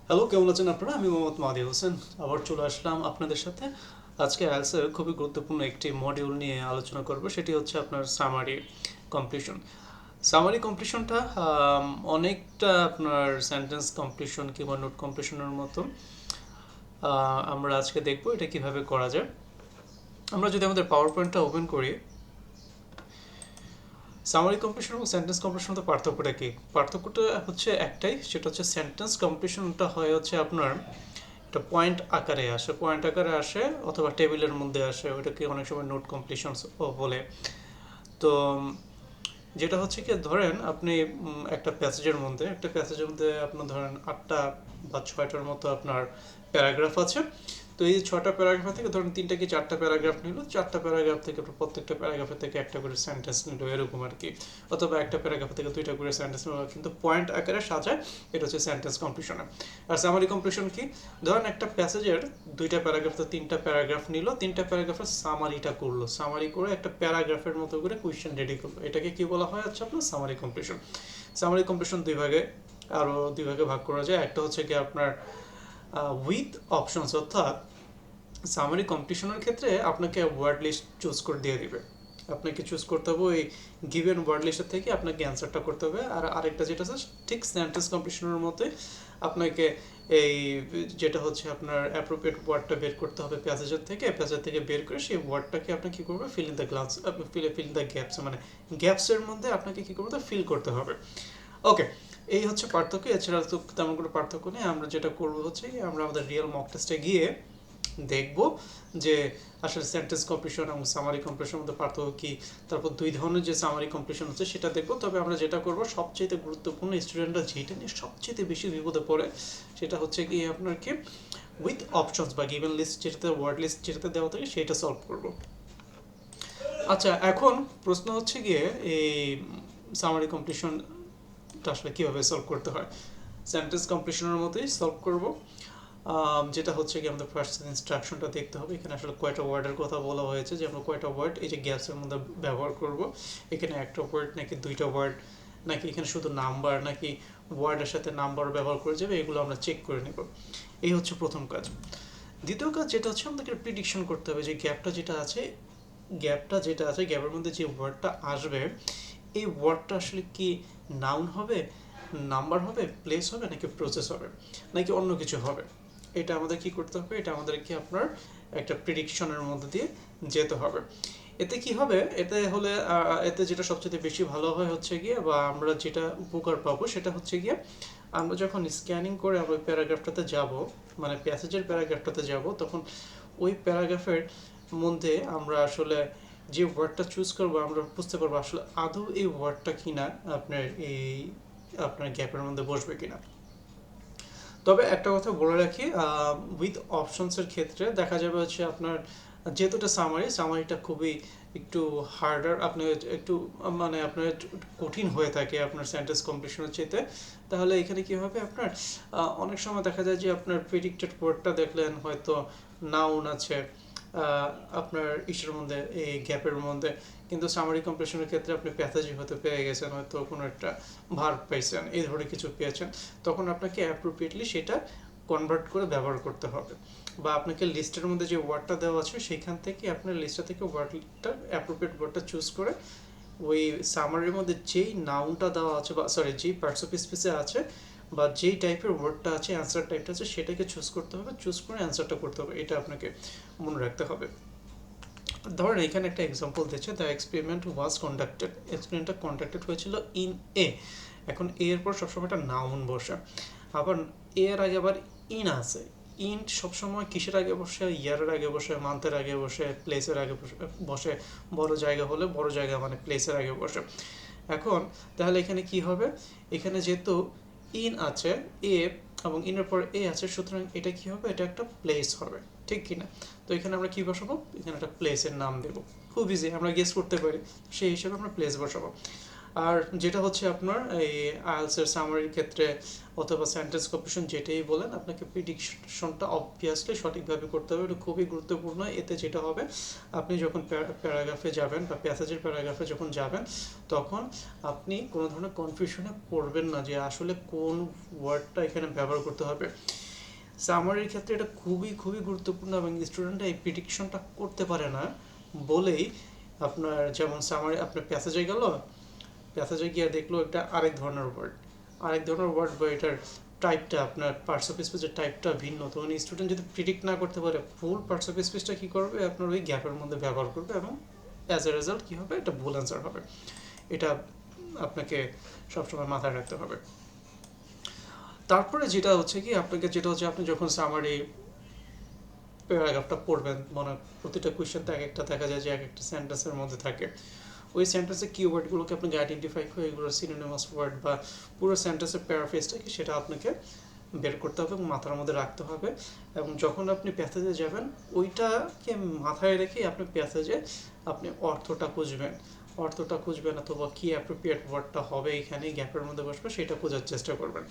Hello, কেমন আছেন আপনারা? আমি মোহাম্মদ মাদি হোসেন আবার চলে আসলাম আপনাদের সাথে। আজকে আইএলটিএস এর খুবই গুরুত্বপূর্ণ একটি মডিউল নিয়ে আলোচনা করব, সেটি হচ্ছে আপনার সামারি কমপ্লিশন। সামারি কমপ্লিশনটা অনেকটা আপনার সেন্টেন্স কমপ্লিশন কিংবা নোট কমপ্লিশনের মতো। আমরা আজকে দেখব এটা কিভাবে করা যায়। আমরা যদি আমাদের পাওয়ার পয়েন্টটা ওপেন করি, সামারি কমপ্লিশন এবং সেন্টেন্স কমপ্লিশন মধ্যে পার্থক্যটা কি? পার্থক্যটা হচ্ছে একটাই, সেটা হচ্ছে সেন্টেন্স কমপ্লিশনটা হয় হচ্ছে আপনার একটা পয়েন্ট আকারে আসে, অথবা টেবিলের মধ্যে আসে, ওটাকে অনেক সময় নোট কমপ্লিশনস বলে। তো যেটা হচ্ছে কি, ধরেন আপনি একটা প্যাসেজের মধ্যে আপনার ধরেন 8টা বা 6টার মতো আপনার প্যারাগ্রাফ আছে। তো এই 6টা প্যারাগ্রাফ থেকে ধরেন 3টা কি 4টা প্যারাগ্রাফ নিল, 4টা প্যারাগ্রাফ থেকে প্রত্যেকটা প্যারাগ্রাফের থেকে একটা করে সেন্টেন্স নিল, এরকম আর কি। অথবা একটা প্যারাগ্রাফ থেকে 2টা করে সেন্টেন্স নিল, কিন্তু পয়েন্ট আকারে সাজায়। এটা হচ্ছে সেন্টেন্স কমপ্লিশন। আর সামারি কমপ্লিশন কি? ধরেন একটা প্যাসেজের 2টা প্যারাগ্রাফ তো 3টা প্যারাগ্রাফ নিল, 3টা প্যারাগ্রাফের সামারিটা করলো, সামারি করে একটা প্যারাগ্রাফের মতো করে কোয়েশ্চেন রেডি করলো। এটাকে কি বলা হয় হচ্ছে আপনার সামারি কমপ্লিশন। সামারি কমপ্লিশন দুই ভাগে ভাগ করা যায়। একটা হচ্ছে কি আপনার উইথ অপশনস, অর্থাৎ সামারি কমপ্লিশনের ক্ষেত্রে আপনাকে ওয়ার্ড লিস্ট চুজ করে দিয়ে দিবে। আপনাকে চুজ করতে হবে ওই গিভেন ওয়ার্ড লিস্টের থেকে আপনাকে অ্যান্সারটা করতে হবে। আর আরেকটা যেটা আছে ঠিক সেন্টেন্স কমপ্লিশনের মতোই, আপনাকে এই যেটা হচ্ছে আপনার অ্যাপ্রোপ্রিয়েট ওয়ার্ডটা বের করতে হবে প্যাসেজ থেকে বের করে সেই ওয়ার্ডটাকে আপনি কী করবে, fill in the glass, fill in the gaps, মানে গ্যাপসের মধ্যে আপনাকে কী করতে ফিল করতে হবে। ওকে, এই হচ্ছে পার্থক্য। এছাড়া তো তেমন কোনো পার্থক্য নেই। আমরা যেটা করবো হচ্ছে আমরা আমাদের রিয়েল মক টেস্টে গিয়ে দেখব যে আসলে সেন্টেন্স কমপ্লিশন এবং সামারি কমপ্লিশনের মধ্যে পার্থক্য কী। তারপর দুই ধরনের যে সামারি কমপ্লিশন হচ্ছে সেটা দেখব। তবে আমরা যেটা করব, সবচেয়ে গুরুত্বপূর্ণ, স্টুডেন্টরা যেটা নিয়ে সবচেয়ে বেশি বিপদে পড়ে, সেটা হচ্ছে কি আপনার কি উইথ অপশনস বা গিভেন লিস্ট, যেটাতে ওয়ার্ড লিস্ট যেটাতে দেওয়া থাকে সেটা সলভ করব। আচ্ছা, এখন প্রশ্ন হচ্ছে গিয়ে এই সামারি কমপ্লিশনটা আসলে কীভাবে সলভ করতে হয়। সেন্টেন্স কমপ্লিশনের মতোই সলভ করব। যেটা হচ্ছে কি আমাদের ফার্স্ট ইনস্ট্রাকশনটা দেখতে হবে। এখানে আসলে কয়টা ওয়ার্ডের কথা বলা হয়েছে, যে আমরা কয়টা ওয়ার্ড এই যে গ্যাপসের মধ্যে ব্যবহার করব। এখানে একটা ওয়ার্ড নাকি 2টা ওয়ার্ড, নাকি এখানে শুধু নাম্বার, নাকি ওয়ার্ডের সাথে নাম্বার ব্যবহার করে যাবে, এগুলো আমরা চেক করে নেব। এই হচ্ছে প্রথম কাজ। দ্বিতীয় কাজ যেটা হচ্ছে আমাদেরকে প্রিডিকশন করতে হবে যে গ্যাপের মধ্যে যে ওয়ার্ডটা আসবে, এই ওয়ার্ডটা আসলে কি নাউন হবে, নাম্বার হবে, প্লেস হবে, নাকি প্রসেস হবে, নাকি অন্য কিছু হবে। এটা আমাদের কি করতে হবে, এটা আমাদেরকে আপনার একটা প্রিডিকশনের মধ্যে দিয়ে যেতে হবে। এতে কি হবে, এতে যেটা সবচেয়ে বেশি ভালো হয় হচ্ছে গিয়ে, বা আমরা যেটা উপকার পাবো সেটা হচ্ছে গিয়ে, আমরা যখন স্ক্যানিং করে আমরা প্যারাগ্রাফটাতে যাব, মানে প্যাসেজের প্যারাগ্রাফটাতে যাব, তখন ওই প্যারাগ্রাফের মধ্যে আমরা আসলে যে ওয়ার্ডটা চুজ করবো, আমরা বুঝতে পারবো আসলে আদৌ এই ওয়ার্ডটা কিনা আপনার গ্যাপের মধ্যে বসবে কিনা। তবে একটা কথা বলে রাখি, উইথ অপশনসের ক্ষেত্রে দেখা যাবে হচ্ছে আপনার যেহেতু এটা সামারিটা খুবই একটু হার্ডার, আপনি একটু মানে আপনার কঠিন হয়ে থাকে আপনার সেন্টেন্স কমপ্লিশনের চেয়ে। তাহলে এখানে কি হবে, আপনার অনেক সময় দেখা যায় যে আপনার প্রেডিক্টেড ওয়ার্ডটা দেখলেন হয়তো নাউন আছে আপনার ইসের মধ্যে, এই গ্যাপের মধ্যে, কিন্তু সামারি কমপ্লিশনের ক্ষেত্রে আপনি প্যাসেজে হয়তো পেয়ে গেছেন, হয়তো কোনো একটা ভার্ব পাইছেন, এই ধরনের কিছু পেয়েছেন। তখন আপনাকে অ্যাপ্রোপ্রিয়েটলি সেটা কনভার্ট করে ব্যবহার করতে হবে, বা আপনাকে লিস্টের মধ্যে যে ওয়ার্ডটা দেওয়া আছে সেইখান থেকে আপনার লিস্টটা থেকে অ্যাপ্রোপ্রিয়েট ওয়ার্ডটা চুজ করে ওই সামারির মধ্যে যেই নাউনটা দেওয়া আছে, বা সরি যেই পার্টস অফ স্পিচে আছে, বা যেই টাইপের ওয়ার্ডটা আছে, অ্যান্সার টাইপটা আছে, সেটাকে চুজ করতে হবে, চুজ করে অ্যান্সারটা করতে হবে। এটা আপনাকে মনে রাখতে হবে। ধরেন এখানে একটা এক্সাম্পল দিচ্ছে, দ্য এক্সপেরিমেন্ট ওয়াজ কন্ডাক্টেড, এক্সপেরিমেন্টটা কন্ডাক্টেড হয়েছিল ইন এ। এখন এ এর পর সবসময় একটা নাউন বসে, আবার এ এর আগে আবার ইন আছে। ইন সবসময় কিসের আগে বসে, ইয়ারের আগে বসে, মান্থের আগে বসে, প্লেসের আগে বসে, বড় জায়গা হলে বড় জায়গা মানে প্লেসের আগে বসে। এখন তাহলে এখানে কি হবে, এখানে যেহেতু ইন আছে এ এবং ইনের পর এ আছে, সুতরাং এটা কি হবে, এটা একটা প্লেস হবে, ঠিক কিনা। তো এখানে আমরা কি বসাবো, এখানে একটা প্লেসের নাম দেবো। খুব ইজি, আমরা গেস করতে পারি, সেই হিসেবে আমরা প্লেস বসাবো। আর যেটা হচ্ছে আপনার এই আইএলটিএস এর সামারির ক্ষেত্রে অথবা সেন্টেন্স কম্প্লিশন যেটাই বলেন, আপনাকে প্রিডিকশনটা অবভিয়াসলি সঠিকভাবে করতে হবে। এটা খুবই গুরুত্বপূর্ণ। এতে যেটা হবে, আপনি যখন প্যারাগ্রাফে যাবেন বা প্যাসেজের প্যারাগ্রাফে যখন যাবেন, তখন আপনি কোনো ধরনের কনফিউশনে পড়বেন না যে আসলে কোন ওয়ার্ডটা এখানে ব্যবহার করতে হবে। সামারির ক্ষেত্রে এটা খুবই খুবই গুরুত্বপূর্ণ, এবং স্টুডেন্টরা এই প্রিডিকশনটা করতে পারে না বলেই আপনার, যেমন সামারি আপনার প্যাসেজে গেল, প্যাসেজে গিয়ে দেখলো একটা আরেক ধরনের ওয়ার্ড বা এটার টাইপটা, আপনার পার্টস অফ স্পিচের টাইপটা ভিন্ন। তো স্টুডেন্ট যদি প্রিডিক্ট না করতে পারে, ফুল পার্টস অফ স্পিচটা কী করবে, আপনার ওই গ্যাপের মধ্যে ব্যবহার করবে, এবং অ্যাজ এ রেজাল্ট কী হবে, এটা ভুল অ্যান্সার হবে। এটা আপনাকে সবসময় মাথায় রাখতে হবে। তারপরে যেটা হচ্ছে কি, আপনি যখন সামারি প্যারাগ্রাফটা পড়বেন, মানে প্রতিটা কোয়েশ্চেন এক একটা দেখা যায় যে এক একটা সেন্টেন্সের মধ্যে থাকে। ওই সেন্টেন্সের কিওয়ার্ডগুলোকে আপনাকে আইডেন্টিফাই করে এগুলো সিনোনিমাস ওয়ার্ড বা পুরো সেন্টেন্সের প্যারাফ্রেজটাকে সেটা আপনাকে বের করতে হবে এবং মাথার মধ্যে রাখতে হবে। এবং যখন আপনি প্যাসেজে যাবেন, ওইটাকে মাথায় রেখে আপনি প্যাসেজে আপনি অর্থটা খুঁজবেন অথবা কি অ্যাপ্রোপ্রিয়েট ওয়ার্ডটা হবে এখানে গ্যাপের মধ্যে বসবে, সেটা খোঁজার চেষ্টা করবেন।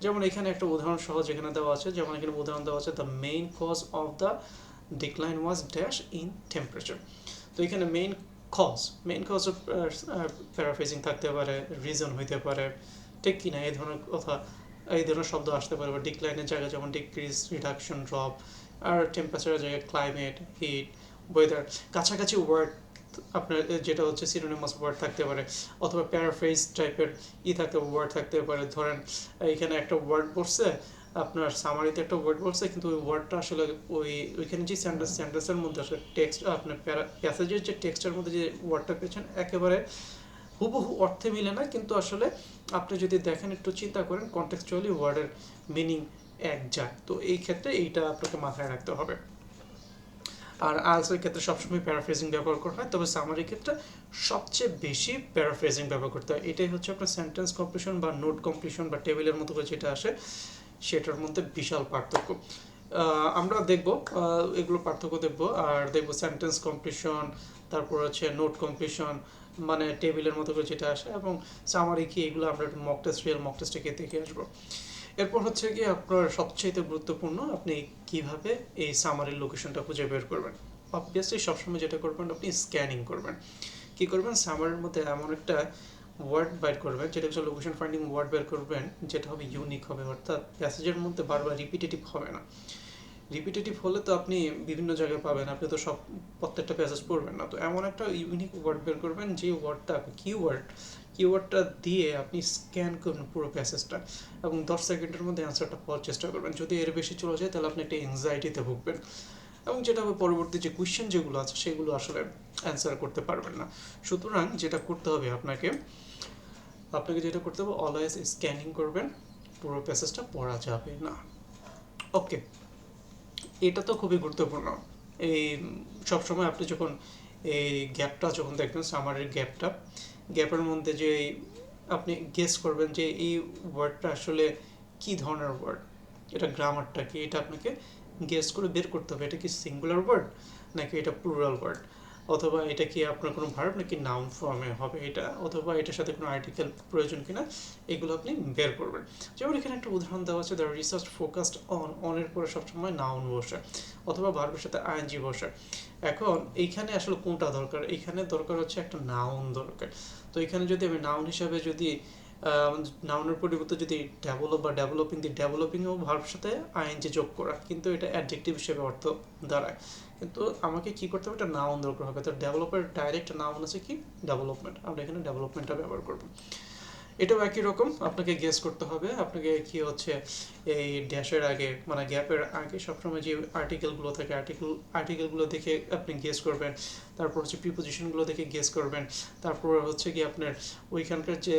যেমন এখানে একটা উদাহরণ সহজ এখানে দেওয়া আছে, যেমন এখানে উদাহরণ দেওয়া আছে, the main cause of the decline was dash in temperature. তো এখানে মেইন কজ অফ প্যারাফ্রেজিং থাকতে পারে, রিজন হইতে পারে, ঠিক কিনা, এই ধরনের কথা, এই ধরনের শব্দ আসতে পারে। বা ডিক্লাইনের জায়গায় যেমন ডিক্রিজ, রিডাকশন, ড্রপ, আর টেম্পারেচারের জায়গায় ক্লাইমেট, হিট, ওয়েদার, কাছাকাছি ওয়ার্ড আপনার যেটা হচ্ছে সিনোনিমাস ওয়ার্ড থাকতে পারে, অথবা প্যারাফ্রেজ টাইপের থাকতে ওয়ার্ড থাকতে পারে। ধরেন এখানে একটা ওয়ার্ড পড়ছে, আপনার সামারিতে একটা ওয়ার্ড বলছে, কিন্তু ওই ওয়ার্ডটা আসলে ওইখানে যে সেন্টেন্সের মধ্যে আসলে টেক্সট, আপনার প্যাসেজের যে টেক্সটের মধ্যে যে ওয়ার্ডটা পেয়েছেন একেবারে হুবহু অর্থে মিলে না, কিন্তু আসলে আপনি যদি দেখেন, একটু চিন্তা করেন, কনটেক্সচুয়ালি ওয়ার্ডের মিনিং এক যায়। তো এই ক্ষেত্রে এইটা আপনাকে মাথায় রাখতে হবে। আর আইএলটিএস এর ক্ষেত্রে সবসময় প্যারাফ্রেজিং ব্যবহার করা হয়, তবে সামারির ক্ষেত্রে সবচেয়ে বেশি প্যারাফ্রেজিং ব্যবহার করতে হয়। এটাই হচ্ছে আপনার সেন্টেন্স কমপ্লিশন বা নোট কমপ্লিশন বা টেবিলের মতো করে যেটা আসে, সেটার মধ্যে বিশাল পার্থক্য। আমরা দেখব, এগুলো পার্থক্য দেখব, আর দেখব সেন্টেন্স কমপ্লিশন, তারপর হচ্ছে নোট কমপ্লিশন, মানে টেবিলের মতো করে যেটা আসে, এবং সামারি কি, এগুলো আমরা রিয়েল মক টেস্টে দেখে আসবো। এরপর হচ্ছে কি আপনার সবচেয়ে গুরুত্বপূর্ণ, আপনি কিভাবে এই সামারির লোকেশনটা খুঁজে বের করবেন। অবভিয়াসলি সবসময় যেটা করবেন, আপনি স্ক্যানিং করবেন। কি করবেন, সামারির মধ্যে এমন একটা ওয়ার্ড বের করবেন, যেটা হচ্ছে লোকেশন ফাইন্ডিং ওয়ার্ড বের করবেন, যেটা হবে ইউনিক হবে, অর্থাৎ প্যাসেজের মধ্যে বারবার রিপিটেটিভ হবে না। রিপিটেটিভ হলে তো আপনি বিভিন্ন জায়গায় পাবেন, আপনি তো প্রত্যেকটা প্যাসেজ পড়বেন না। তো এমন একটা ইউনিক ওয়ার্ড বের করবেন, যে ওয়ার্ডটা কিওয়ার্ডটা দিয়ে আপনি স্ক্যান করবেন পুরো প্যাসেজটা, এবং 10 সেকেন্ডের মধ্যে অ্যান্সারটা পাওয়ার চেষ্টা করবেন। যদি এর বেশি চলে যায়, তাহলে আপনি একটা এনজাইটিতে ভুগবেন, এবং যেটা হবে পরবর্তী যে কোয়েশ্চেন যেগুলো আছে সেগুলো আসলে অ্যান্সার করতে পারবেন না। সুতরাং যেটা করতে হবে, আপনাকে যেটা করতে হবে, অলওয়েজ স্ক্যানিং করবেন, পুরো প্যাসেজটা পড়া যাবে না। ওকে, এটা তো খুবই গুরুত্বপূর্ণ। এই সবসময় আপনি যখন এই গ্যাপটা যখন দেখবেন, সামারের গ্যাপের মধ্যে যে আপনি গেস করবেন যে এই ওয়ার্ডটা আসলে কি ধরনের ওয়ার্ড, এটা গ্রামারটা কি, এটা আপনাকে গেস করে বের করতে হবে। এটা কি সিঙ্গুলার ওয়ার্ড নাকি এটা প্লুরাল ওয়ার্ড, অথবা এটা কি আপনার কোনো ভার্ব নাকি নাউন ফর্মে হবে এটা, অথবা এটার সাথে কোনো আর্টিকেল প্রয়োজন কিনা, এগুলো আপনি বের করবেন। যেমন এখানে একটা উদাহরণ দেওয়া আছে, দ্য রিসার্চ ফোকাসড অনের পরে সবসময় নাউন বসে, অথবা ভার্বের সাথে আইএনজি বসে। এখন এইখানে আসলে কোনটা দরকার, এইখানে দরকার হচ্ছে একটা নাউন দরকার। তো এখানে যদি আমি নাউন হিসাবে যদি নাউনের পরিবর্তে যদি ডেভেলপ বা ডেভেলপিং দিই, ডেভেলপিংও ভার্বের সাথে আইএনজি যোগ করা, কিন্তু এটা অ্যাডজেক্টিভ হিসেবে অর্থ দাঁড়ায়। কিন্তু আমাকে কি করতে হবে, একটা নাউন দরকার হবে। তো ডেভেলপের ডাইরেক্ট নাউন আছে কি, ডেভেলপমেন্ট, আমরা এখানে ডেভেলপমেন্টটা ব্যবহার করব। এটাও একই রকম, আপনাকে গেস করতে হবে। আপনাকে কি হচ্ছে, এই ড্যাশের আগে মানে গ্যাপের আগে সবসময় যে আর্টিকেলগুলো থাকে, আর্টিকেলগুলো দেখে আপনি গেস করবেন। তারপর হচ্ছে প্রিপোজিশনগুলো দেখে গেস করবেন। তারপর হচ্ছে কি আপনার ওইখানকার যে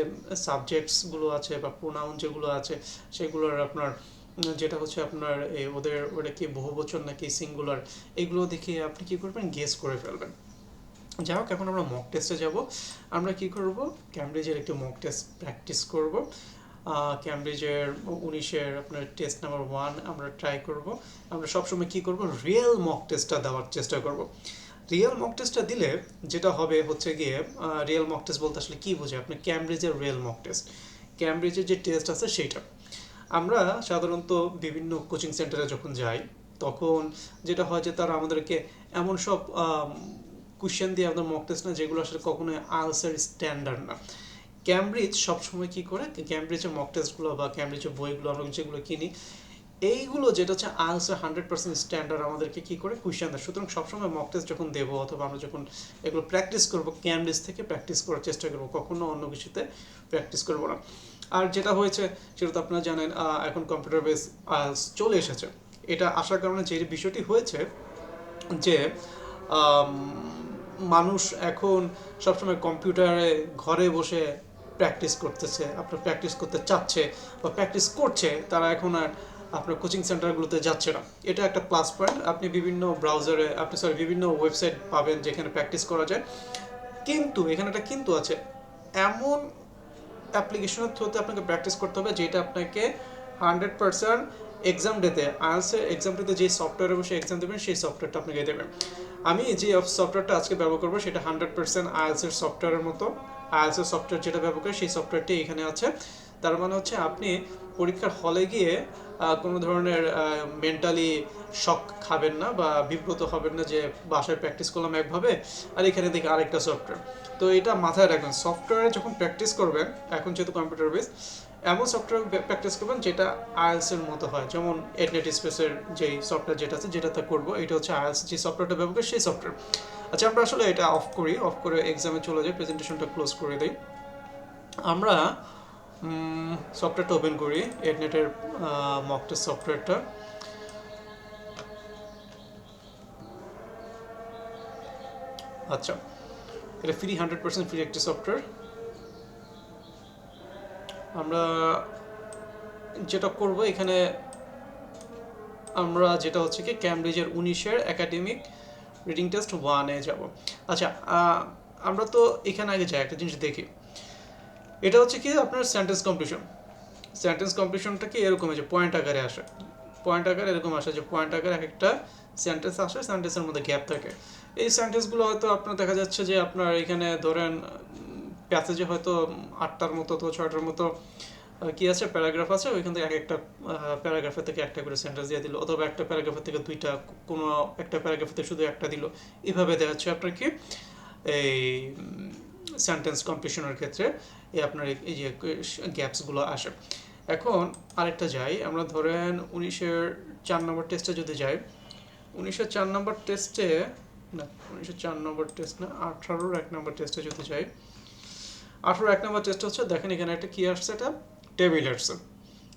সাবজেক্টসগুলো আছে বা প্রোনাউন যেগুলো আছে, সেগুলোর আপনার যেটা হচ্ছে আপনার ওটা কি বহুবচন নাকি সিঙ্গুলার, এগুলো দেখে আপনি কি করবেন, গেস করে ফেলবেন। যাই হোক, এখন আমরা মক টেস্টে যাব। আমরা কি করব, ক্যামব্রিজের একটি মক টেস্ট প্র্যাকটিস করব। ক্যামব্রিজের 19-এর আপনার টেস্ট নাম্বার 1 আমরা ট্রাই করব। আমরা সবসময় কি করব, রিয়েল মক টেস্টটা দেওয়ার চেষ্টা করব। রিয়েল মক টেস্টটা দিলে যেটা হবে হচ্ছে গিয়ে, রিয়েল মক টেস্ট বলতে আসলে কি বোঝায়, আপনি ক্যামব্রিজের রিয়েল মক টেস্ট, ক্যামব্রিজের যে টেস্ট আছে সেইটা। আমরা সাধারণত বিভিন্ন কোচিং সেন্টারে যখন যাই তখন যেটা হয় যে তারা আমাদেরকে এমন সব কোশ্চেন দিয়ে আমাদের মক টেস্ট না যেগুলো আসলে কখনোই আনসার স্ট্যান্ডার্ড না। ক্যামব্রিজ সবসময় কি করে, ক্যামব্রিজের মক টেস্টগুলো বা ক্যামব্রিজের বইগুলো আমরা যেগুলো কিনি, এইগুলো যেটা হচ্ছে আনসার 100% স্ট্যান্ডার্ড আমাদেরকে কি করে কোয়েশ্চেন দেয়। সুতরাং সবসময় মক টেস্ট যখন দেবো অথবা আমরা যখন এগুলো প্র্যাকটিস করবো, ক্যামব্রিজ থেকে প্র্যাকটিস করার চেষ্টা করবো, কখনো অন্য কিছুতে প্র্যাকটিস করবো না। আর যেটা হয়েছে সেটা তো আপনারা জানেন, এখন কম্পিউটার বেস চলে এসেছে। এটা আসার কারণে যে বিষয়টি হয়েছে যে আম, মানুষ এখন সবসময় কম্পিউটারে ঘরে বসে প্র্যাকটিস করতেছে, আপনার প্র্যাকটিস করতে চাচ্ছে বা প্র্যাকটিস করছে, তারা এখন আর আপনার কোচিং সেন্টারগুলোতে যাচ্ছে না। এটা একটা প্লাস পয়েন্ট। আপনি বিভিন্ন ব্রাউজারে বিভিন্ন ওয়েবসাইট পাবেন যেখানে প্র্যাকটিস করা যায়, কিন্তু এখানে একটা কিন্তু আছে, এমন অ্যাপ্লিকেশনের থ্রুতে আপনাকে প্র্যাকটিস করতে হবে যেটা আপনাকে 100% এক্সাম ডেতে, আইএলটিএস এক্সাম ডেতে যে সফটওয়্যারে বসে এক্সাম দেবেন সেই সফটওয়্যারটা আপনাকে দেবেন। আমি যে সফটওয়্যারটা আজকে ব্যবহার করবো সেটা 100% আইএলটিএস এর সফটওয়্যারের মতো। আইএলটিএস এর সফটওয়্যার যেটা ব্যবহার করে সেই সফটওয়্যারটি এখানে আছে। তার মানে হচ্ছে আপনি পরীক্ষার হলে গিয়ে কোনো ধরনের মেন্টালি শক খাবেন না বা বিব্রত হবেন না যে বাসায় প্র্যাকটিস করলাম একভাবে আর এখানে দেখি আরেকটা সফটওয়্যার। তো এটা মাথায় রাখবেন, সফটওয়্যারে যখন প্র্যাকটিস করবেন, এখন যেহেতু কম্পিউটার বেস, এমন সফটওয়্যার প্র্যাকটিস করবেন যেটা আইএলটিএস এর মতো হয়। যেমন এডনেট স্পেসের যেই সফটওয়্যার যেটা আছে, যেটাতে করবো, এটা হচ্ছে আইএলটিএস যে সফটওয়্যারটা ব্যবহার করে সেই সফটওয়্যার। আচ্ছা, আমরা আসলে এটা অফ করি, অফ করে এক্সামে চলে যাই, প্রেজেন্টেশনটা ক্লোজ করে দিই। আমরা সফটওয়্যারটা ওপেন করি, এডনেটের মক টেস্ট সফটওয়্যারটা। আচ্ছা, এটা ফ্রি, 100% ফ্রি একটি সফটওয়্যার। আমরা যেটা করব এখানে, আমরা যেটা হচ্ছে কি ক্যামব্রিজের 19-এর একাডেমিক রিডিং টেস্ট 1-এ যাব। আচ্ছা, আমরা তো এখানে আগে যাই, একটা জিনিস দেখি। এটা হচ্ছে কি আপনার সেন্টেন্স কমপ্লিশন। সেন্টেন্স কমপ্লিশনটা কি এরকম, যে পয়েন্ট আকারে আসে, পয়েন্ট আকারে এরকম আসে যে পয়েন্ট আকারে একটা সেন্টেন্স আসে, সেন্টেন্সের মধ্যে গ্যাপ থাকে। এই সেন্টেন্সগুলো হয়তো আপনার দেখা যাচ্ছে যে আপনার এখানে ধরেন প্যাসেজে হয়তো 8টার মতো তো 6টার মতো কি আছে, প্যারাগ্রাফ আছে, ওইখান থেকে এক একটা প্যারাগ্রাফের থেকে একটা করে সেন্টেন্স দিয়ে দিল, অথবা একটা প্যারাগ্রাফের থেকে দুইটা, কোনো একটা প্যারাগ্রাফের থেকে শুধু একটা দিল। এভাবে দেওয়া হচ্ছে আপনার কি এই সেন্টেন্স কমপ্লিশনের ক্ষেত্রে আপনার এই যে গ্যাপসগুলো আসে। এখন আরেকটা যাই, আমরা ধরেন 19-এর 4 নম্বর টেস্টে যদি যাই, 19-এর 4 নম্বর টেস্টে, না 19-এর 4 নম্বর টেস্ট না, 18-র 1 নম্বর টেস্টে যদি যাই, 18-র 1 নম্বর টেস্ট হচ্ছে, দেখেন এখানে একটা কি আসছে, এটা টেবিল আসছে।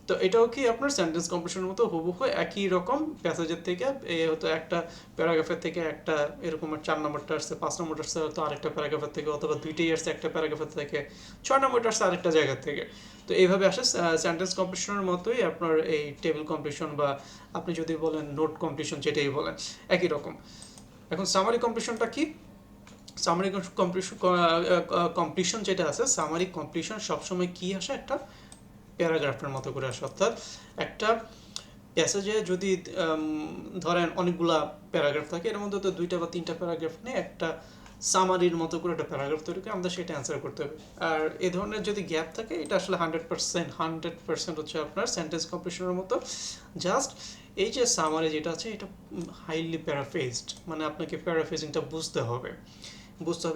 তো এটাও কি আপনার সেন্টেন্স কমপ্লিশনের মতো হুবহু একই রকম প্যাসেজের থেকে, হয়তো একটা প্যারাগ্রাফের থেকে একটা এরকম 4 নম্বরটা আসছে, 5 নম্বরটা আসছে হয়তো আরেকটা প্যারাগ্রাফের থেকে, অথবা দুইটাই আসছে একটা প্যারাগ্রাফের থেকে, 6 নম্বরটা আসছে আরেকটা জায়গা থেকে। তো এইভাবে আসে সেন্টেন্স কমপ্লিশনের মতোই আপনার এই টেবিল কমপ্লিশন, বা আপনি যদি বলেন নোট কমপ্লিশন, যেটাই বলেন একই রকম। এখন সামারি কমপ্লিশনটা কি? সামারি কমপ্লিশন যেটা আছে, সামারি কমপ্লিশন সবসময় কি আসে, একটা প্যারাগ্রাফের মতো করে আসে। অর্থাৎ একটা প্যাসেজে যদি ধরেন অনেকগুলা প্যারাগ্রাফ থাকে, এর মধ্যে তো 2টা বা 3টা প্যারাগ্রাফ নিয়ে একটা সামারির মতো করে একটা প্যারাগ্রাফ তৈরি করে আমাদের সেটা অ্যান্সার করতে হবে। আর এই ধরনের যদি গ্যাপ থাকে, এটা আসলে 100% হচ্ছে আপনার সেন্টেন্স কমপ্লিশনের মতো। জাস্ট এই যে সামারি যেটা আছে, এটা হাইলি প্যারাফ্রেজড, মানে আপনাকে প্যারাফ্রেজিংটা বুঝতে হবে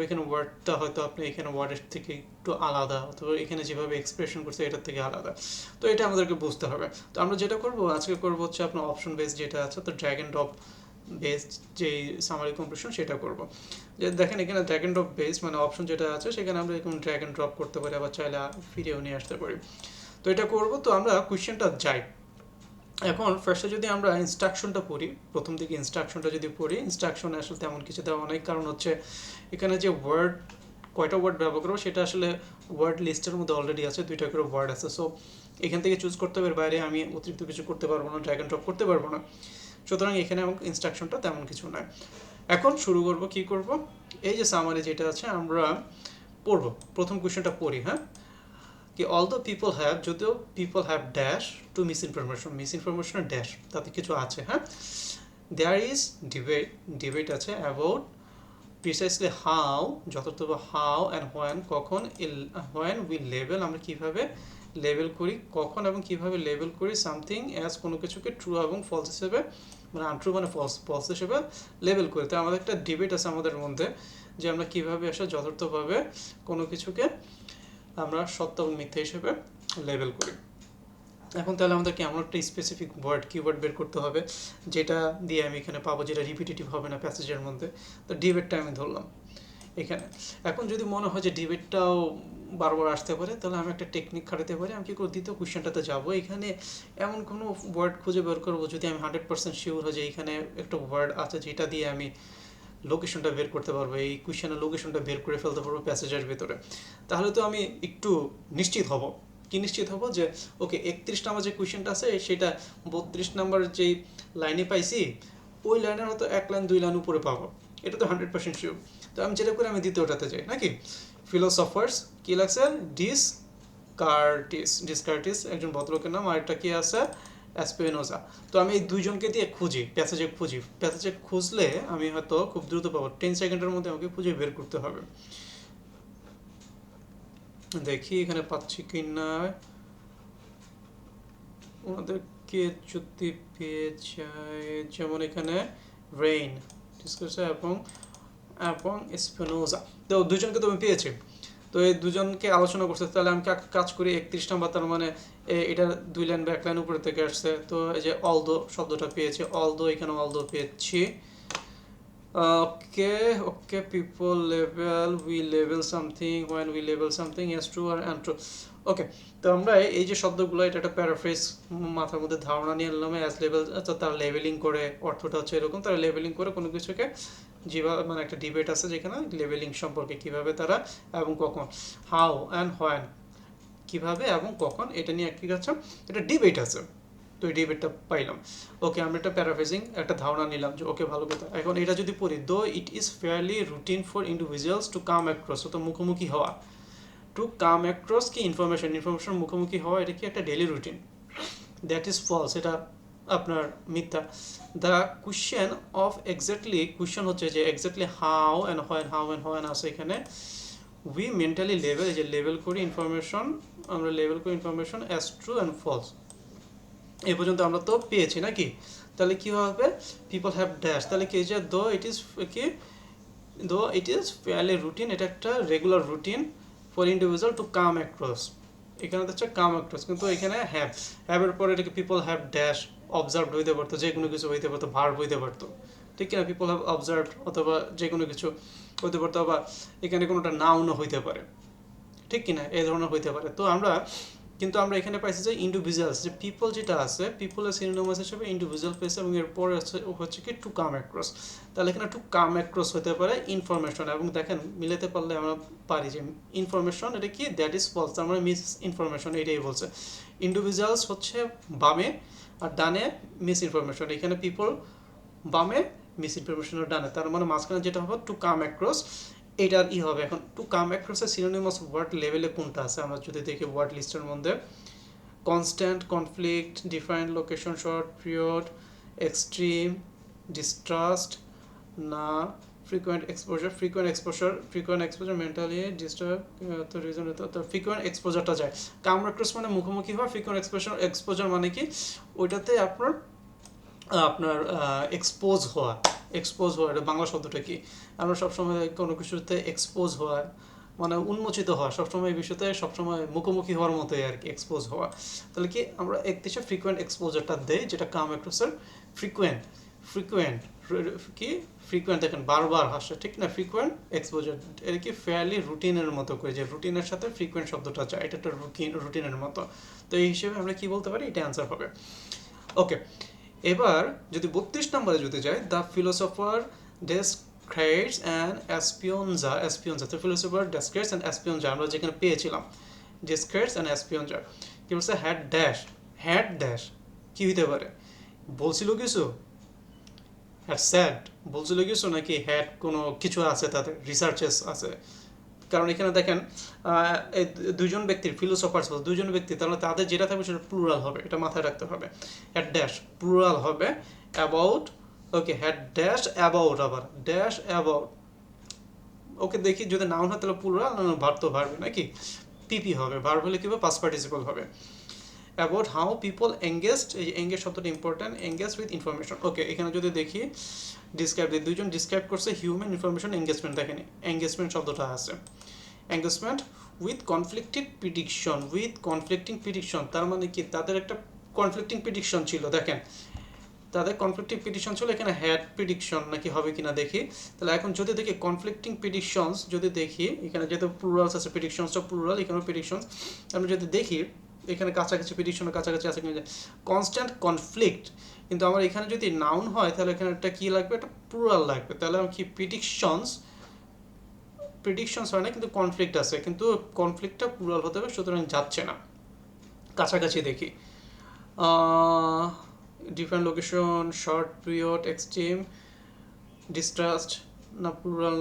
এখানে ওয়ার্ডটা হয়তো আপনি এখানে ওয়ার্ডের থেকে একটু আলাদা, অথবা এখানে যেভাবে এক্সপ্রেশন করছে এটার থেকে আলাদা। তো এটা আমাদেরকে বুঝতে হবে। তো আমরা যেটা করবো আজকে করবো হচ্ছে আপনার অপশন বেস যেটা আছে, তো ড্র্যাগ অ্যান্ড ড্রপ বেস যে সামারি কমপ্লিশন সেটা করব। যে দেখেন এখানে ড্র্যাগ অ্যান্ড ড্রপ বেস মানে অপশন যেটা আছে সেখানে আমরা এরকম ড্র্যাগ অ্যান্ড ড্রপ করতে পারি, আবার চাইলে ফিরেও নিয়ে আসতে পারি। তো এটা করব। তো আমরা কোয়েশ্চেনটা যাই। এখন ফার্স্টে যদি আমরা ইনস্ট্রাকশনটা পড়ি, প্রথম দিকে ইনস্ট্রাকশনটা যদি পড়ি, ইনস্ট্রাকশনে আসলে তেমন কিছু দেওয়া অনেক, কারণ হচ্ছে এখানে যে ওয়ার্ড, কয়টা ওয়ার্ড ব্যবহার করবো সেটা আসলে ওয়ার্ড লিস্টের মধ্যে অলরেডি আছে, 2টা করে ওয়ার্ড আছে। সো এখান থেকে চুজ করতে হবে, বাইরে আমি অতিরিক্ত কিছু করতে পারবো না, ড্র্যাগ অ্যান্ড ড্রপ করতে পারবো না। সুতরাং এখানে আমার ইনস্ট্রাকশনটা তেমন কিছু নয়। এখন শুরু করব, কি করব, এই যে সামারি যেটা আছে আমরা পড়ব। প্রথম কোয়েশ্চেনটা পড়ি, হ্যাঁ, কি অলদো পিপল হ্যাভ, যদিও পিপল হ্যাভ ড্যাশ টু মিসইনফরমেশনের ড্যাশ, তাতে কিছু আছে, হ্যাঁ, দেয়ার ইজ ডিবেট আছে অ্যাবাউট প্রিসাইসলি হাউ, যথার্থভাবে হাউ অ্যান্ড হোয়েন, কখন, হোয়েন উই লেবেল, আমরা কিভাবে লেবেল করি, কখন এবং কিভাবে লেবেল করি সামথিং অ্যাজ, কোনো কিছুকে ট্রু এবং ফলস হিসেবে, মানে আনট্রু মানে ফলস, ফলস হিসেবে লেবেল করি। তো আমাদের একটা ডিবেট আছে আমাদের মধ্যে যে আমরা কিভাবে আসলে যথার্থভাবে কোনো কিছুকে আমরা সত্য এবং মিথ্যা হিসেবে লেবেল করি। এখন তাহলে আমাদেরকে এমন একটা স্পেসিফিক ওয়ার্ড কিওয়ার্ড বের করতে হবে যেটা দিয়ে আমি এখানে পাবো, যেটা রিপিটেটিভ হবে না প্যাসেজের মধ্যে। তো ডিবেটটা আমি ধরলাম এখানে। এখন যদি মনে হয় যে ডিবেটটাও বারবার আসতে পারে, তাহলে আমি একটা টেকনিক খাটাতে পারি। আমি কি করে দ্বিতীয় কোয়েশ্চেনটাতে যাবো, এখানে এমন কোনো ওয়ার্ড খুঁজে বের করবো যদি আমি 100% শিওর হয় যে এখানে একটা ওয়ার্ড আছে যেটা দিয়ে আমি লোকেশনটা বের করতে পারবো, এই কোয়েশ্চেনের লোকেশনটা বের করে ফেলতে পারবো প্যাসেজের ভিতরে। তাহলে তো আমি একটু নিশ্চিত হব। কি নিশ্চিত হব যে ওকে 31 নাম্বার যে কোয়েশ্চেনটা আছে সেটা 32 নাম্বার যেই লাইনে পাইছি ওই লাইনের হয়তো 1 লাইন 2 লাইন উপরে পাবো, এটা তো 100% শিওর। তো আমি যেটা করে আমি দ্বিতীয়টাতে যাই নাকি। ফিলোসফার্স কি লাগছে, ডিসকার্টিস একজন ভদ্রলোকের নাম, আর একটা কি আছে অ্যাসপেনোজা। তো আমি এই দুইজনকে দিয়ে খুঁজি, প্যাসেজে খুঁজলে আমি হয়তো খুব দ্রুত পাবো, 10 সেকেন্ডের মধ্যে আমাকে খুঁজে বের করতে হবে। দেখি এখানে পাচ্ছি কি না, ওনাদেরকে যদি পেয়ে যায়, যেমন এখানে রেইন ডিসকার্সা এবং স্পেনোজা, তো দুজনকে তো আমি পেয়েছি। তো এই দুজনকে আলোচনা করছে, তাহলে আমি কাজ করি 31 নাম্বার, তার মানে এটা 2 লাইন বা 1 লাইন উপরে থেকে আসছে। তো এই যে অলদো শব্দটা পেয়েছি, অলদো এখানে অলদো পেয়েছি। ওকে people level, we level something, when we level something S true R untrue. ওকে, তো আমরা এই যে শব্দগুলো, এটা একটা প্যারাফ্রেজ মাথার মধ্যে ধারণা নিয়ে নিলাম। অ্যাজ লেভেল, তারা লেভেলিং করে, অর্থটা হচ্ছে এরকম, তারা লেভেলিং করে কোনো কিছুকে, যেভাবে মানে একটা ডিবেট আছে যেখানে লেভেলিং সম্পর্কে কিভাবে তারা এবং কখন, হাউ অ্যান্ড হোয়েন, কিভাবে এবং কখন, এটা নিয়ে কি আছে, এটা ডিবেট আছে। তো এই ডিবেটটা পাইলাম। ওকে, আমরা একটা প্যারাফ্রেজিং একটা ধারণা নিলাম যে ওকে ভালো কথা। এখন এটা যদি পড়ি, though it is fairly routine for individuals to come across, তো মুখোমুখি হওয়া, টু কাম অ্যাক্রস কি ইনফরমেশন মুখোমুখি হওয়া, এটা কি একটা daily routine. That is false, এটা আপনার মিথ্যা। The question of exactly, question হচ্ছে যে এক্স্যাক্টলি হাউ অ্যান্ড হোয়েন আছে এখানে। উই মেন্টালি লেভেল, এই যে লেভেল করি ইনফরমেশন, আমরা লেভেল করি information as true and false. এই পর্যন্ত আমরা তো পেয়েছি নাকি। তাহলে কি হবে, পিপল হ্যাভ ড্যাশ, তাহলে কি যে দো ইট ইজ কি, দো ইট ইজ ফেয়ারলি রুটিন, এটা একটা regular routine for individual to come across, এখানে হচ্ছে কাম অ্যাক্রস, কিন্তু এখানে হ্যাভের পরে এটাকে পিপল হ্যাভ ড্যাশ অবজার্ভড হইতে পারতো, যে কোনো কিছু হইতে পারতো, ভার্ব হইতে পারতো, ঠিক কিনা, পিপল হ্যাভ অবজার্ভড অথবা যে কোনো কিছু হইতে পারতো, বা এখানে কোনোটা নাউনও হইতে পারে, ঠিক কিনা, এই ধরনের হইতে পারে। তো আমরা কিন্তু আমরা এখানে পাইছি যে ইন্ডিভিজুয়ালস, যে পিপল যেটা আছে, পিপলের সিনোনিমাস হিসেবে ইন্ডিভিজুয়াল পেয়েছে, এবং এরপরে হচ্ছে কি টু কাম অ্যাক্রস। তাহলে এখানে টু কাম অ্যাক্রস হতে পারে ইনফরমেশন, এবং দেখেন মিলাতে পারলে আমরা পারি যে ইনফরমেশন এটা কি, দ্যাট ইজ ফলস, তার মানে মিস ইনফরমেশন, এটাই বলছে। ইন্ডিভিজুয়ালস হচ্ছে বামে আর ডানে মিস ইনফরমেশন, এখানে পিপল বামে মিস ইনফরমেশনের ডানে, তার মানে মাঝখানে যেটা হবে টু কাম অ্যাক্রস, এটার হবে। এখন টু কাম অ্যাক্রসের সিনোনিমাস ওয়ার্ড লেভেলে কোনটা আছে আমরা যদি দেখি ওয়ার্ড লিস্টের মধ্যে, constant, conflict, different location, short period, extreme, distrust, না, ফ্রিকোয়েন্ট এক্সপোজার মেন্টালি ডিস্টার্ব, তো রিজন তো ফ্রিকোয়েন্ট এক্সপোজারটা যায়। কাম অ্যাক্রস মানে মুখোমুখি হওয়া, ফ্রিকোয়েন্ট এক্সপোজার মানে কি, ওইটাতে আপনার এক্সপোজ হওয়া, এটা বাংলা শব্দটা কি, আমরা সবসময় কোনো কিছুতে এক্সপোজ হওয়া মানে উন্মোচিত হওয়া, সবসময় এই বিষয়তে সবসময় মুখোমুখি হওয়ার মতোই আর কি, এক্সপোজ হওয়া। তাহলে কি আমরা এক দেশে ফ্রিকোয়েন্ট এক্সপোজারটা দেই, যেটা কাম অ্যাক্রসের ফ্রিকোয়েন্ট কি, ফ্রিকোয়েন্ট দেখেন বারবার হাসে, ঠিক না, ফ্রিকোয়েন্ট এক্সপোজার, এটা কি ফেয়ারলি রুটিনের মতো করে, যে রুটিনের সাথে ফ্রিকোয়েন্ট শব্দটা যায়, এটা একটা রুটিনের মতো। তো এই হিসেবে আমরা কি বলতে পারি, এটা অ্যান্সার হবে। ওকে, এবার যদি 32 নম্বরে যদি যাই, দ্য ফিলোসফার ডেসক্রাইবস অ্যান্ড অ্যাসপিওনজা, তো ফিলোসফার ডেসক্রাইবস অ্যান্ড অ্যাসপিওনজা আমরা যেখানে পেয়েছিলাম, ডেসক্রাইবস অ্যান্ড অ্যাসপিওনজা কি বলছে, হ্যাড ড্যাশ কি হইতে পারে, বলছিল কিছু, হ্যাড স্যাড বলছিল কিছু, নাকি হ্যাড কোনো কিছু আছে, তাদের রিসার্চেস আছে। কারণ এখানে দেখেন এই দুজন ব্যক্তির, ফিলোসফার্স দুজন ব্যক্তি, তাহলে তাদের যেটা থাকবে সেটা প্লুরাল হবে, এটা মাথায় রাখতে হবে। হ্যাড ড্যাশ প্লুরাল হবে, about, okay, had dash about, আবার ড্যাশ অ্যাবাউট, ওকে দেখি যদি নাউন হয় তাহলে প্লুরাল, না ভার্ব তো ভার্ব নাকি, পিপি হবে, ভার্ব হলে কি হবে পাস্ট পার্টিসিপল হবে। অ্যাবাউট হাউ পিপল এঙ্গেজড, এই এঙ্গেজ শব্দটা ইম্পর্টেন্ট, এঙ্গেজ উইথ ইনফরমেশন। ওকে, এখানে যদি দেখি ডিসক্রাইব, দুইজন ডিসক্রাইব করছে হিউম্যান ইনফরমেশন এঙ্গেজমেন্ট, দেখেন এঙ্গেজমেন্ট শব্দটা আছে, engagement with conflicted prediction, with conflicting prediction, তার মানে কি তাদের একটা কনফ্লিক্টিং প্রিডিকশন ছিল, দেখেন তাদের কনফ্লিক্টিং প্রিডিকশন ছিল, এখানে হ্যাড প্রিডিকশন নাকি হবে কিনা দেখি। তাহলে এখন যদি দেখি কনফ্লিক্টিং প্রিডিকশনস, যদি দেখি এখানে যেহেতু প্লুরালস আছে, প্রিডিকশনসটা প্লুরাল, এখানেও প্রিডিকশনস, আমরা যদি দেখি এখানে কাছাকাছি প্রিডিকশনের কাছাকাছি আছে কিনা, কনস্ট্যান্ট কনফ্লিক্ট, কিন্তু আমার এখানে যদি নাউন হয় তাহলে এখানে একটা কি লাগবে, একটা প্লুরাল লাগবে, তাহলে আমি কি প্রিডিকশনস হয় না, কিন্তু কনফ্লিক্ট আছে, কিন্তু কনফ্লিক্টটা প্লুরাল হতে হবে, সুতরাং যাচ্ছে না। কাছাকাছি দেখি different location, short period, extreme, distrust, না প্লুরাল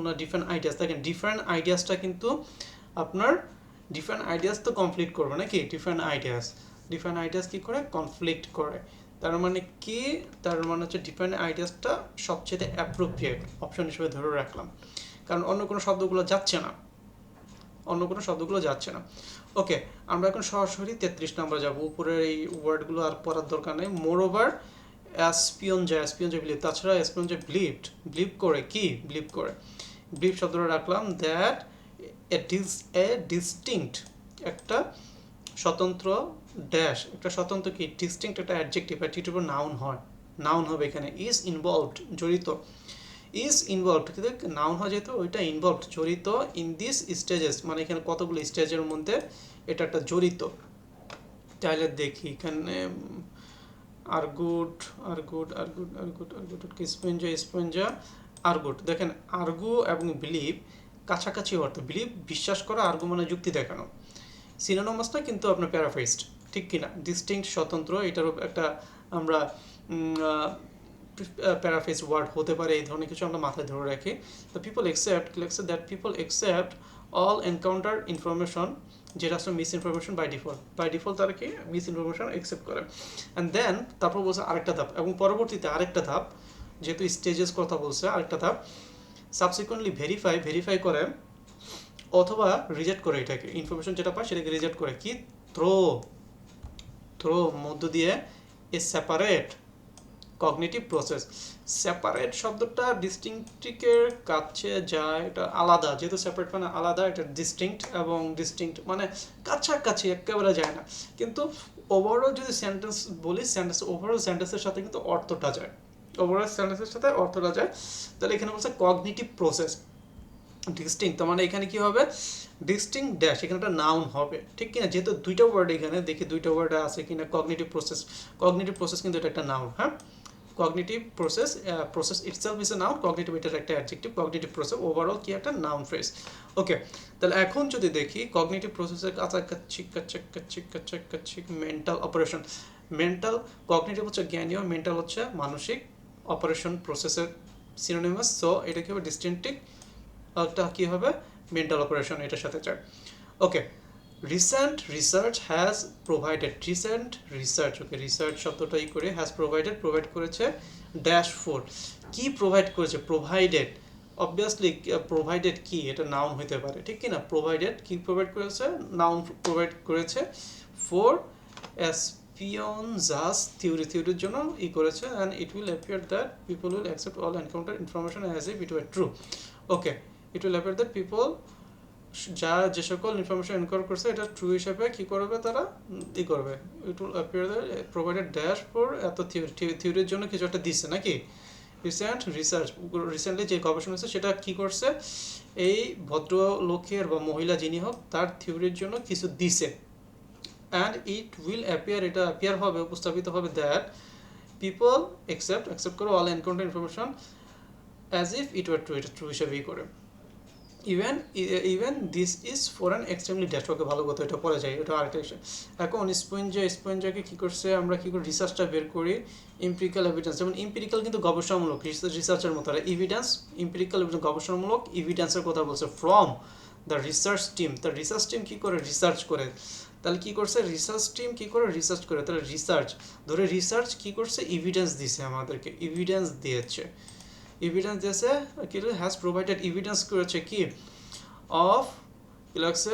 না ডিফারেন্ট আইডিয়াস, দেখেন ডিফারেন্ট আইডিয়াসটা কিন্তু আপনার ডিফারেন্ট আইডিয়াস তো কমপ্লিট করবে নাকি, ডিফারেন্ট আইডিয়াস কি করে কনফ্লিক্ট করে, তার মানে কি, তার মানে হচ্ছে ডিফারেন্ট আইডিয়াসটা সবচেয়ে অ্যাপ্রোপ্রিয়েট অপশন হিসেবে ধরে রাখলাম, কারণ অন্য কোনো শব্দগুলো যাচ্ছে না। ওকে, আমরা এখন সরাসরি 33 নম্বর যাব, উপরের এই ওয়ার্ডগুলো আর পড়ার দরকার নেই। মোর ওভার অ্যাসপিয়নজা বিলিভ, তাছাড়া অ্যাসপিয়নজা বিলিভ করে, কি বিলিভ করে, বিলিভ শব্দটা রাখলাম, দ্যাট এ ডিস্টিংক্ট, একটা স্বতন্ত্র ড্যাশ, একটা স্বতন্ত্র কি ডিস্টিংক্ট, একটা অ্যাডজেক্টিভ, অ্যাডজেক্টিভ নাউন হবে এখানে, ইজ ইনভলভড জড়িত, ইজ ইনভলভড কিন্তু নাউন হয় যেহেতু ওইটা ইনভলভড জড়িত, ইন দিস স্টেজেস মানে এখানে কতগুলো স্টেজের মধ্যে এটা একটা জড়িত। তাহলে দেখি এখানে আরগুড, দেখেন আরগু এবং বিলিভ কাছাকাছি অর্থ, বিলিভ বিশ্বাস করা, আরগু মানে যুক্তি দেখানো, সিনোনিমাস না কিন্তু আপনার প্যারাফ্রেজড, ঠিক কিনা, ডিস্টিংক্ট স্বতন্ত্র, এটারও একটা আমরা প্যারাফ্রেজ ওয়ার্ড হতে পারে, এই ধরনের কিছু আমরা মাথায় ধরে রাখি। তো people that people accept all encounter information, যেটা আসলে মিস ইনফরমেশন বাই ডিফল্ট তারা কি মিস ইনফরমেশন অ্যাকসেপ্ট করে, অ্যান্ড দেন তারপর বলছে আরেকটা ধাপ, এবং পরবর্তীতে আরেকটা ধাপ, যেহেতু স্টেজেস কথা বলছে আরেকটা ধাপ, সাবসিকুয়েন্টলি ভেরিফাই করে অথবা রিজেক্ট করে, এটাকে ইনফরমেশন যেটা পায় সেটাকে রিজেক্ট করে, কি থ্রো মধ্য দিয়ে a separate cognitive process, separate শব্দটা ডিস্টিংক্টের কাছে যায়, এটা আলাদা, যেহেতু সেপারেট মানে আলাদা, এটা ডিস্টিংক্ট মানে কাছাকাছি একেবারে যায় না, কিন্তু ওভারঅল যদি সেন্টেন্স বলি, ওভারঅল সেন্টেন্সের সাথে কিন্তু অর্থটা যায়, তাহলে এখানে বলছে কগনিটিভ প্রসেস ডিস্টিংক্ট, তার মানে এখানে কি হবে ডিস্টিংক্ট ড্যাশ, এখানে একটা নাউন হবে, ঠিক কিনা, যেহেতু দুইটা ওয়ার্ড এখানে দেখি দুইটা ওয়ার্ড আছে কিনা, কগনিটিভ প্রসেস কিন্তু এটা একটা নাউন, হ্যাঁ, cognitive process itself is a noun, cognitive এটার একটা অ্যাডজেক্টিভ, কগনিটিভ প্রসেস ওভারঅল কি একটা নাউন ফ্রেজ। ওকে, তাহলে এখন যদি দেখি কগনিটিভ প্রসেসের কাছাকাছি মেন্টাল অপারেশন, কগনিটিভ হচ্ছে জ্ঞানীয়, মেন্টাল হচ্ছে মানসিক, অপারেশন প্রসেসের সিনোনিমাস, সো এটা কি হবে ডিস্টিংক্টিভ, একটা কি হবে মেন্টাল অপারেশন এটার সাথে চায়। ওকে, রিসেন্ট রিসার্চ শব্দটাই করে হ্যাজ প্রোভাইড করেছে ড্যাশ ফোর, কি প্রোভাইড করেছে, প্রোভাইডেড, অবভিয়াসলি প্রোভাইডেড কি এটা নাউন হতে পারে, ঠিক কি না, প্রোভাইডেড কি প্রোভাইড করেছে, নাউন প্রোভাইড করেছে, ফর এসপিওনজাস থিওরির জন্য করেছে, and it will appear that people will accept all encounter information as if it were true. Okay, it will appear that people, যে সকল ইনফরমেশন এনকোয়ার করছে এটা ট্রু হিসেবে কি করবে, তারা করবে, ইট will appear that provided dash for এত থিওরির জন্য কিছু একটা দিচ্ছে নাকি, রিসেন্টলি যে গবেষণা হচ্ছে সেটা কি করছে, এই ভদ্রলোকের বা মহিলা যিনি হোক তার থিওরির জন্য কিছু দিছে, অ্যান্ড ইট উইল অ্যাপিয়ার, এটা অ্যাপিয়ার হবে, উপস্থাপিত হবে, দ্যাট পিপল অ্যাকসেপ্ট করে all encounter information as if it were true, এটা ট্রু হিসেবেই করে, even this is for an extremely dash. Okay, ভালো কথা, এটা পড়া যায়, এটা আরেকটা। এখন স্পঞ্জাকে কী করছে, আমরা কী করি রিসার্চটা বের করি, এমপিরিক্যাল এভিডেন্স, যেমন এমপিরিক্যাল কিন্তু গবেষণামূলক, রিসার্চের মতো, আর এভিডেন্স এমপিরিক্যাল গবেষণামূলক এভিডেন্সের কথা বলছে, ফ্রম দ্য রিসার্চ টিম, তার রিসার্চ টিম কী করে রিসার্চ করে, তাহলে কী করছে রিসার্চ টিম কী করে রিসার্চ করে, তাহলে রিসার্চ কী করছে এভিডেন্স দিছে, আমাদেরকে এভিডেন্স দিয়েছে, এভিডেন্স দিয়েছে কি হ্যাজ প্রোভাইডেড এভিডেন্স করেছে কি অফ কি লাগছে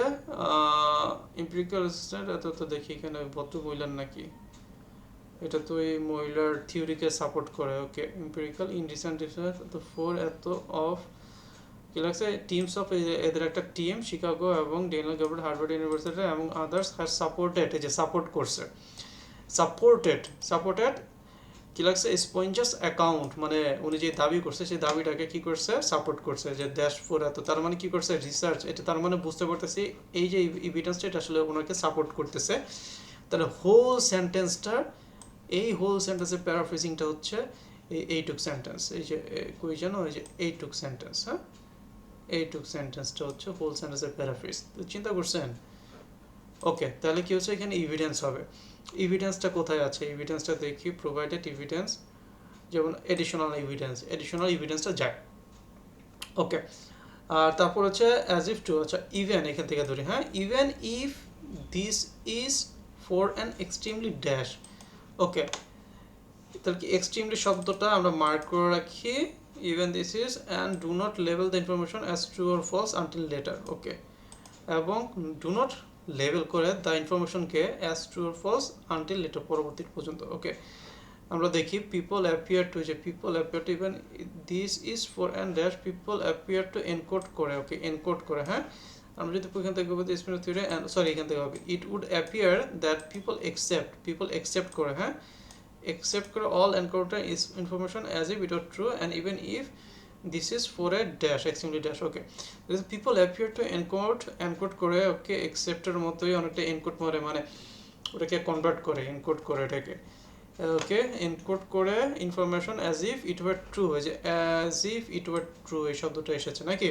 এম্পিরিক্যাল রেজিস্ট্যান্ট এত তো দেখি এখানে ভদ্র মহিলার নাকি এটা তো এই মহিলার থিওরিকে সাপোর্ট করে ওকে এম্পিরিক্যাল ইন রিসেন্ট রিসার্চ তো ফোর এত অফ কি লাগছে টিমস অফ এদের একটা টিম শিকাগো এবং ডেনিয়াল গভর্নমেন্ট হার্ভার্ড ইউনিভার্সিটি এবং আদার্স হ্যাজ সাপোর্টেড এই যে সাপোর্ট করছে সাপোর্টেড কি লাগছে স্পঞ্জাস অ্যাকাউন্ট মানে উনি যে দাবি করছে সেই দাবিটাকে কি করছে সাপোর্ট করছে যে দেশ ফোর এত তার মানে কি করছে রিসার্চ এটা তার মানে বুঝতে পারতেছি এই যে এভিডেন্সটা এটা আসলে ওনাকে সাপোর্ট করতেছে তাহলে হোল সেন্টেন্সের প্যারাফ্রেজিংটা হচ্ছে এইটুক সেন্টেন্স এই যে কই জানো এই যে এইটুক সেন্টেন্স হ্যাঁ এইটুক সেন্টেন্সটা হচ্ছে হোল সেন্টেন্সের প্যারাফ্রেজ চিন্তা করছেন ওকে তাহলে কি হচ্ছে এখানে এভিডেন্স হবে এভিডেন্সটা কোথায় আছে এভিডেন্সটা দেখি প্রোভাইডেড এভিডেন্স যেমন এডিশনাল এভিডেন্সটা যায় ওকে আর তারপর হচ্ছে অ্যাজ ইফ টু আচ্ছা ইভেন এখান থেকে ধরি হ্যাঁ even if this is for an extremely dash okay তাহলে কি এক্সট্রিমলি শব্দটা আমরা মার্ক করে রাখি even this is and do not label the information as true or false until later okay এবং ডু নট লেবেল করে দ্য ইনফরমেশনকে as true or false until later পরবর্তী পর্যন্ত ওকে আমরা দেখি people appear to even this is for and dash people appear to encode করে ওকে encode করে হ্যাঁ আমরা যদি এখান থেকে বলতে স্পিন থিওরি সরি এখান থেকে হবে it would appear that people accept করে হ্যাঁ accept all encounter is information as if it were true and even if this is for a dash extremely dash okay people appear to encode করে okay accept এর মতোই অনেকটা encode মানে ওটাকে convert করে encode করে এটাকে ওকে এনকোড করে information as if it were true হয়ে যায় as if it were true এই শব্দটা এসেছে নাকি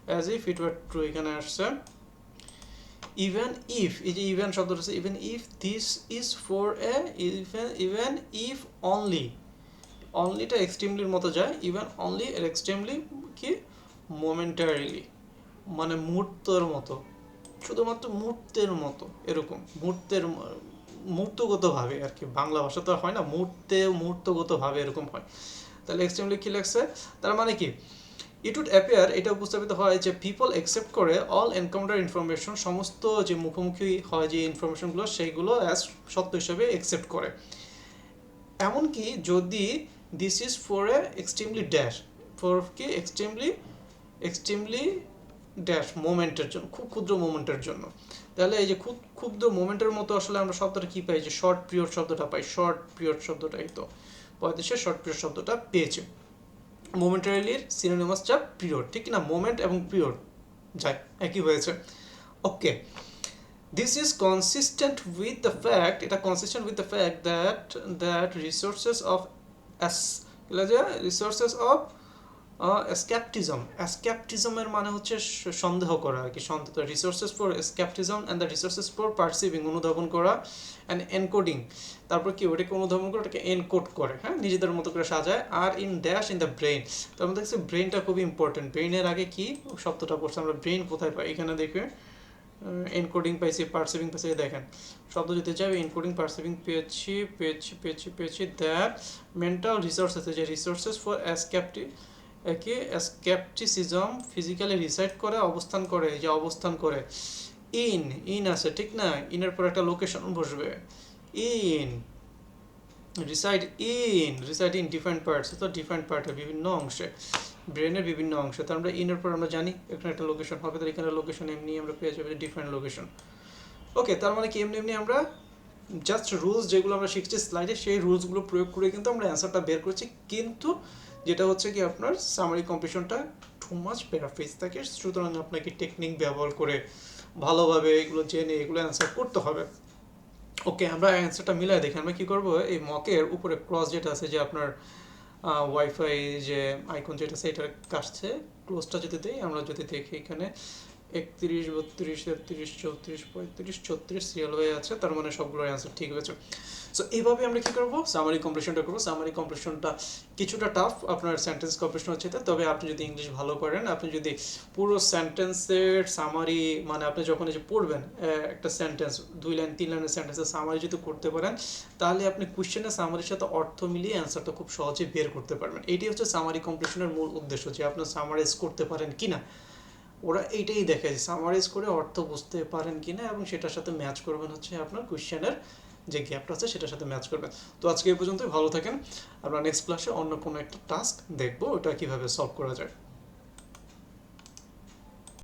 as if it were true এখানে আসছে even if এই যে even শব্দটা আছে even if this is for a even if only টা extremely এর মতো যায় even only এর extremely কি momentarily মানে মুহূর্তের মতো শুধুমাত্র মুহূর্তের মতো এরকম মুহূর্তগতভাবে আর কি বাংলা ভাষা তো হয় না মুহূর্তগতভাবে এরকম হয় তাহলে extremely কি লাগছে তার মানে কি ইট উড অ্যাপিয়ার এটা উপস্থাপিত হয় যে পিপল অ্যাকসেপ্ট করে অল এনকাউন্টার ইনফরমেশন সমস্ত যে মুখোমুখি হয় যে ইনফরমেশনগুলো সেইগুলো অ্যাজ সত্য হিসেবে অ্যাকসেপ্ট করে এমনকি যদি this is for a extremely dash for কি এক্সট্রিমলি ড্যাশ মোমেন্টের জন্য খুব ক্ষুদ্র মোমেন্টের জন্য তাহলে এই যে খুব ক্ষুদ্র মোমেন্টের মতো আসলে আমরা শব্দটা কি পাই যে শর্ট পিরিয়ড শব্দটা পাই শর্ট পিরিয়ড শব্দটাই তো পঁয়ত্রিশে শর্ট পিরিয়ড শব্দটা পেয়েছে মোমেন্টারিলির সিনোনিমাসটা পিরিয়ড ঠিক না মোমেন্ট এবং পিরিয়ড যায় একই হয়েছে okay this is consistent with the fact এটা consistent with the fact that resources of এসক্যাপটিজমের মানে হচ্ছে সন্দেহ করা আর কি সন্দেহ resources for escapism and the resources for perceiving অনুধাবন করা অ্যান্ড এনকোডিং তারপর কি ওটাকে অনুধাবন করে ওটাকে এনকোড করে হ্যাঁ নিজেদের মতো করে সাজায় আর in dash in the brain তো আমরা দেখছি ব্রেইনটা খুবই ইম্পর্টেন্ট ব্রেইনের আগে কি শব্দটা পড়ছে আমরা ব্রেইন কোথায় পাই এখানে দেখবে এনকোডিং পাইছি পারসিভিং পাইছি দেখেন শব্দ যদি যাবে এনকোডিং পারসিভিং পেয়েছি দ্যাট মেন্টাল রিসোর্সেস যে রিসোর্সেস ফর স্ক্যাপটিসিজম ফিজিক্যালি রিসাইড করে অবস্থান করে যে অবস্থান করে ইন আছে ঠিক না ইনের পর একটা লোকেশন বসবে in reside in different parts তো ডিফারেন্ট পার্টে বিভিন্ন অংশে ব্রেনের বিভিন্ন অংশে তো আমরা ইনের পর আমরা জানি এখানে একটা লোকেশন হবে তাহলে এখানে লোকেশন এমনি আমরা পেয়ে যাবো ডিফারেন্ট লোকেশন ওকে তার মানে কি এমনি আমরা জাস্ট রুলস যেগুলো আমরা শিখছি স্লাইডে সেই রুলসগুলো প্রয়োগ করে কিন্তু আমরা অ্যান্সারটা বের করছি কিন্তু যেটা হচ্ছে কি আপনার সামারি কম্পিটিশনটা টু মাচ প্যারাফ্রেজ থাকে সুতরাং আপনাকে টেকনিক ব্যবহার করে ভালোভাবে এগুলো জেনে এগুলো অ্যান্সার করতে হবে ওকে আমরা অ্যান্সারটা মিলাই দেখি আমরা কী করবো এই মকের উপরে ক্রস যেটা আছে যে আপনার ওয়াইফাই যে আইকন যেটা আছে এটার কাছে ক্লোজটা যদি দিই আমরা যদি দেখি এখানে 31, 32, 33, 34, 35, 36 সিরিয়াল হয়ে আছে, তার মানে সবগুলোর অ্যান্সার ঠিক হয়েছে। সো এইভাবে আমরা কি করব, সামারি কমপ্লিশনটা করব। সামারি কমপ্লিশনটা কিছুটা টাফ আপনার সেন্টেন্স কমপ্লিশন হচ্ছে, তবে আপনি যদি ইংলিশ ভালো করেন, আপনি যদি পুরো সেন্টেন্সের সামারি, মানে আপনি যখন এই যে পড়বেন একটা সেন্টেন্স 2 লাইন 3 লাইনের সেন্টেন্সের সামারি যদি করতে পারেন, তাহলে আপনি কোশ্চেনের সামারির সাথে অর্থ মিলিয়ে অ্যান্সারটা খুব সহজে বের করতে পারবেন। এটি হচ্ছে সামারি কমপ্লিশনের মূল উদ্দেশ্য, যে আপনি সামারাইজ করতে পারেন কিনা। ওরা এইটাই দেখে যে সামারাইজ করে অর্থ বুঝতে পারেন কিনা, এবং সেটার সাথে ম্যাচ করবেন হচ্ছে আপনার কোশ্চেনের যে গ্যাপটা আছে সেটার সাথে ম্যাচ করবেন। তো আজকে এই পর্যন্তই, ভালো থাকেন। আমরা নেক্সট ক্লাসে অন্য কোনো একটা টাস্ক দেখবো, ওটা কিভাবে সলভ করা যায়।